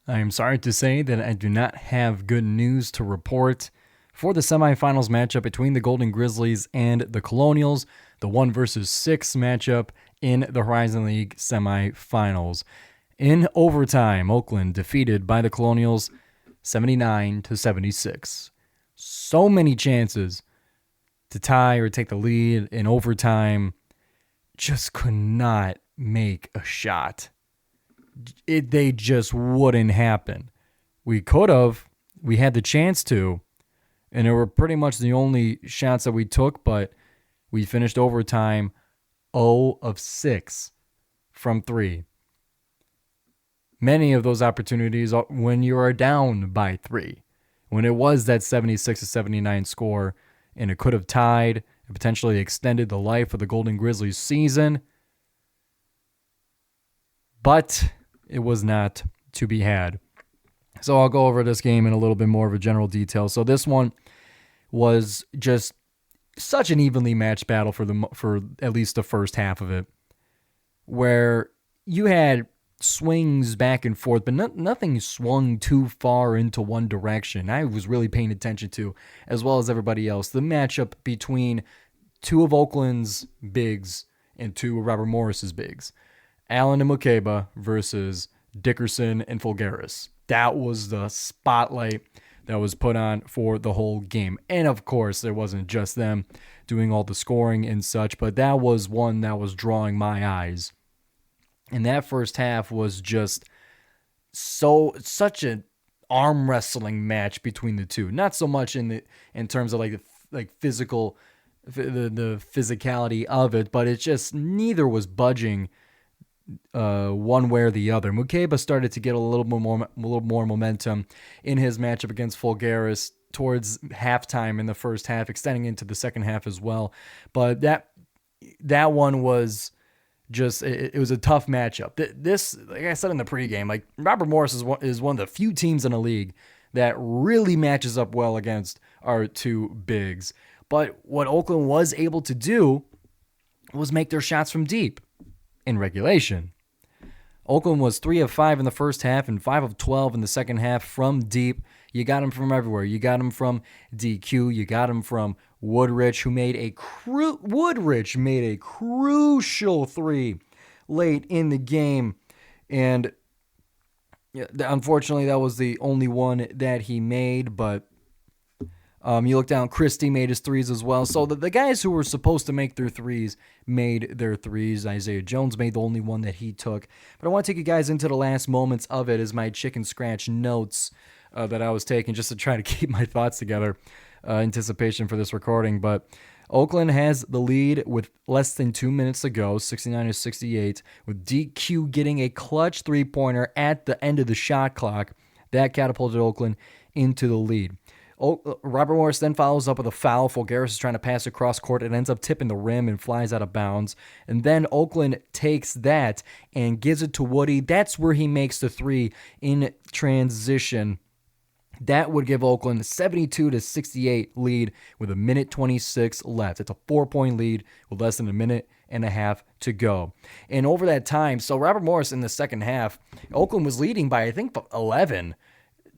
I am sorry to say that I do not have good news to report for the semifinals matchup between the Golden Grizzlies and the Colonials, the 1 versus 6 matchup in the Horizon League semifinals. In overtime, Oakland defeated by the Colonials 79-76. So many chances to tie or take the lead in overtime, just could not make a shot. They just wouldn't happen. We could have. We had the chance to. And they were pretty much the only shots that we took, but we finished overtime 0 of 6 from 3. Many of those opportunities when you are down by 3. When it was that 76-79 score, and it could have tied and potentially extended the life of the Golden Grizzlies season. But it was not to be had. So I'll go over this game in a little bit more of a general detail. So this one was just such an evenly matched battle for at least the first half of it, where you had swings back and forth, but nothing swung too far into one direction. I was really paying attention to, as well as everybody else, the matchup between two of Oakland's bigs and two of Robert Morris's bigs. Allen and Mukeba versus Dickerson and Fulgaris. That was the spotlight that was put on for the whole game. And of course, there wasn't just them doing all the scoring and such, but that was one that was drawing my eyes. And that first half was just such an arm wrestling match between the two. Not so much in terms of like physical, the physicality of it, but it's just neither was budging one way or the other. Mukeba started to get a little more momentum in his matchup against Fulgaris towards halftime in the first half, extending into the second half as well. But that one was just, it was a tough matchup. This, like I said in the pregame, like Robert Morris is one of the few teams in the league that really matches up well against our two bigs. But what Oakland was able to do was make their shots from deep in regulation. Oakland was 3 of 5 in the first half and 5 of 12 in the second half from deep. You got them from everywhere. You got them from DQ. You got them from Woodrich, who made a crucial 3 late in the game. And unfortunately, that was the only one that he made, but you look down, Christie made his 3s as well. So the guys who were supposed to make their 3s made their 3s. Isaiah Jones made the only one that he took. But I want to take you guys into the last moments of it as my chicken scratch notes that I was taking just to try to keep my thoughts together, anticipation for this recording. But Oakland has the lead with less than 2 minutes to go, 69-68, with DQ getting a clutch 3-pointer at the end of the shot clock. That catapulted Oakland into the lead. Robert Morris then follows up with a foul. Fulgaris is trying to pass across court. It ends up tipping the rim and flies out of bounds. And then Oakland takes that and gives it to Woody. That's where he makes the 3 in transition. That would give Oakland a 72-68 lead with 1:26 left. It's a 4-point lead with less than a minute and a half to go. And over that time, so Robert Morris in the second half, Oakland was leading by, I think, 11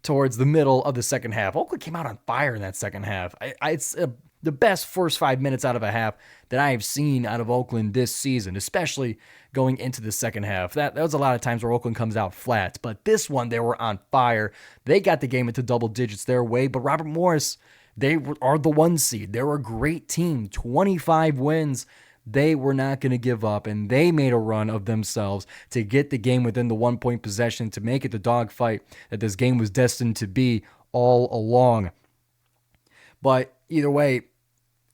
towards the middle of the second half. Oakland came out on fire in that second half. It's the best first 5 minutes out of a half that I have seen out of Oakland this season, especially going into the second half. That was a lot of times where Oakland comes out flat, but this one, they were on fire. They got the game into double digits their way, but Robert Morris, they are the 1 seed. They're a great team, 25 wins. They were not going to give up, and they made a run of themselves to get the game within the 1-point possession, to make it the dogfight that this game was destined to be all along. But either way,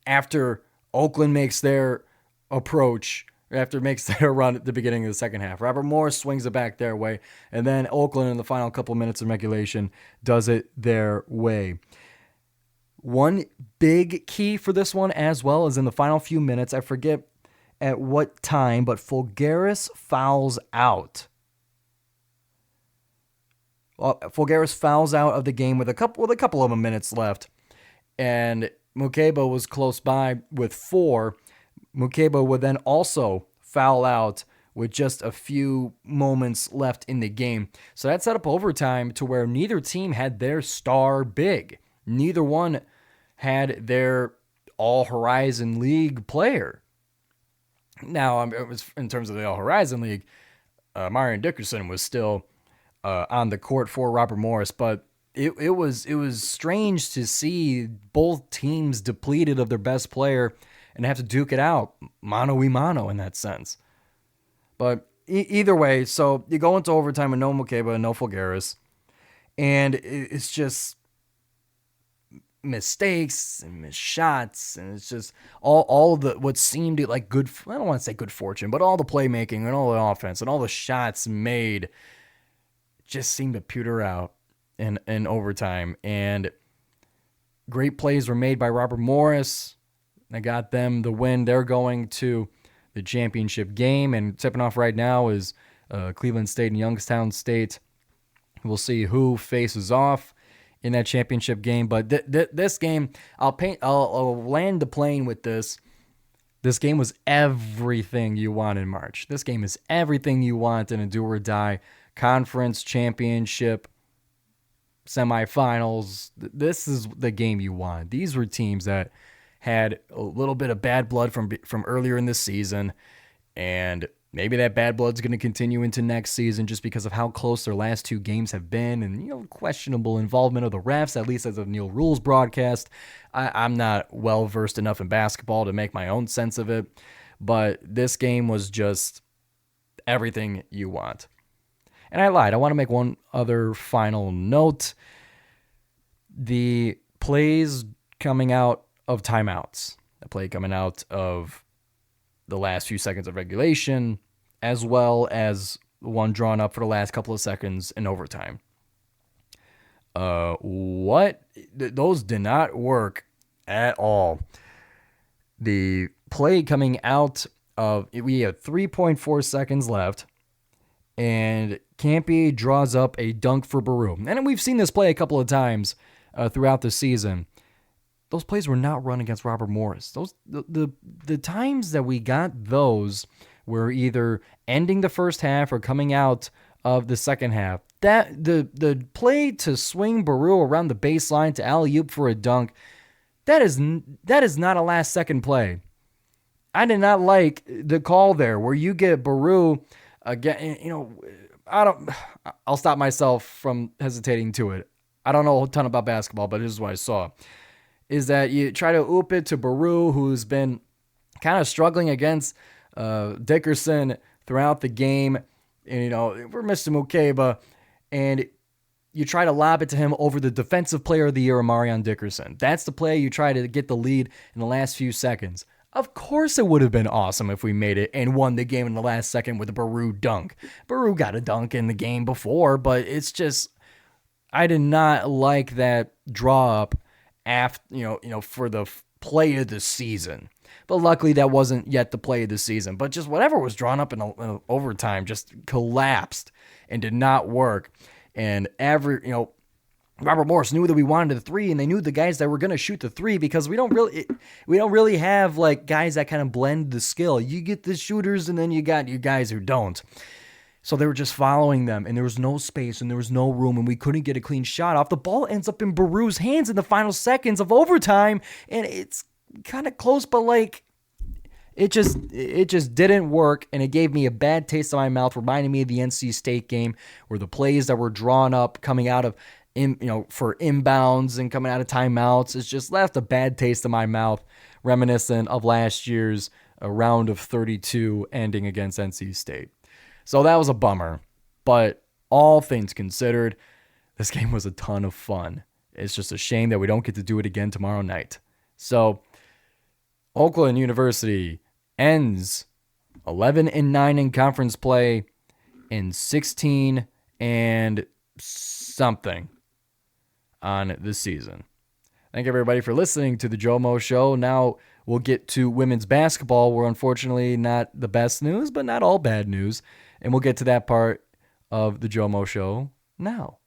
after Oakland makes their approach, after it makes their run at the beginning of the second half, Robert Morris swings it back their way, and then Oakland in the final couple minutes of regulation does it their way. One big key for this one as well is in the final few minutes. I forget at what time, but Fulgaris fouls out. Fulgaris fouls out of the game with a couple of minutes left, and Mukeba was close by with 4. Mukeba would then also foul out with just a few moments left in the game. So that set up overtime to where neither team had their star big. Neither one had their All-Horizon League player. Now, it was in terms of the All-Horizon League, Marian Dickerson was still on the court for Robert Morris, but it was strange to see both teams depleted of their best player and have to duke it out mano a mano in that sense. But either way, so you go into overtime with no Mukeba and no Fulgaris, and it's just mistakes and missed shots, and it's just all the what seemed like good, I don't want to say good fortune, but all the playmaking and all the offense and all the shots made just seemed to pewter out in overtime. And great plays were made by Robert Morris that got them the win. They're going to the championship game, and tipping off right now is Cleveland State and Youngstown State. We'll see who faces off in that championship game. But this game, I'll land the plane with this. This game was everything you want in March. This game is everything you want in a do or die conference championship semifinals. This is the game you want. These were teams that had a little bit of bad blood from earlier in the season, and maybe that bad blood's going to continue into next season just because of how close their last two games have been, and questionable involvement of the refs, at least as of Neil Rules broadcast. I'm not well versed enough in basketball to make my own sense of it, but this game was just everything you want. And I lied. I want to make one other final note. The plays coming out of timeouts, the play coming out of the last few seconds of regulation, as well as the one drawn up for the last couple of seconds in overtime. Those did not work at all. The play coming out of, we had 3.4 seconds left, and Campy draws up a dunk for Baru. And we've seen this play a couple of times throughout the season. Those plays were not run against Robert Morris. The times that we got those were either ending the first half or coming out of the second half. That the play to swing Baru around the baseline to alley-oop for a dunk, that is not a last second play. I did not like the call there where you get Baru again. I'll stop myself from hesitating to it. I don't know a ton about basketball, but this is what I saw. Is that you try to oop it to Baru, who's been kind of struggling against Dickerson throughout the game. And, we're Mr. Mukeba. And you try to lob it to him over the defensive player of the year, Marian Dickerson. That's the play you try to get the lead in the last few seconds. Of course it would have been awesome if we made it and won the game in the last second with a Baru dunk. Baru got a dunk in the game before, but it's just, I did not like that draw up after, for the play of the season. But luckily that wasn't yet the play of the season. But just whatever was drawn up in overtime just collapsed and did not work. And Robert Morris knew that we wanted the three, and they knew the guys that were going to shoot the three, because we don't really have like guys that kind of blend the skill. You get the shooters, and then you got you guys who don't. So they were just following them, and there was no space, and there was no room, and we couldn't get a clean shot off. The ball ends up in Baru's hands in the final seconds of overtime, and it's kind of close, but it just didn't work, and it gave me a bad taste in my mouth, reminding me of the NC State game where the plays that were drawn up coming out of for inbounds and coming out of timeouts, it's just left a bad taste in my mouth, reminiscent of last year's round of 32 ending against NC State. So that was a bummer, but all things considered, this game was a ton of fun. It's just a shame that we don't get to do it again tomorrow night. So Oakland University ends 11-9 in conference play and 16 and something on the season. Thank everybody for listening to the GioMoShow. Now we'll get to women's basketball, where unfortunately not the best news, but not all bad news. And we'll get to that part of the GioMoShow now.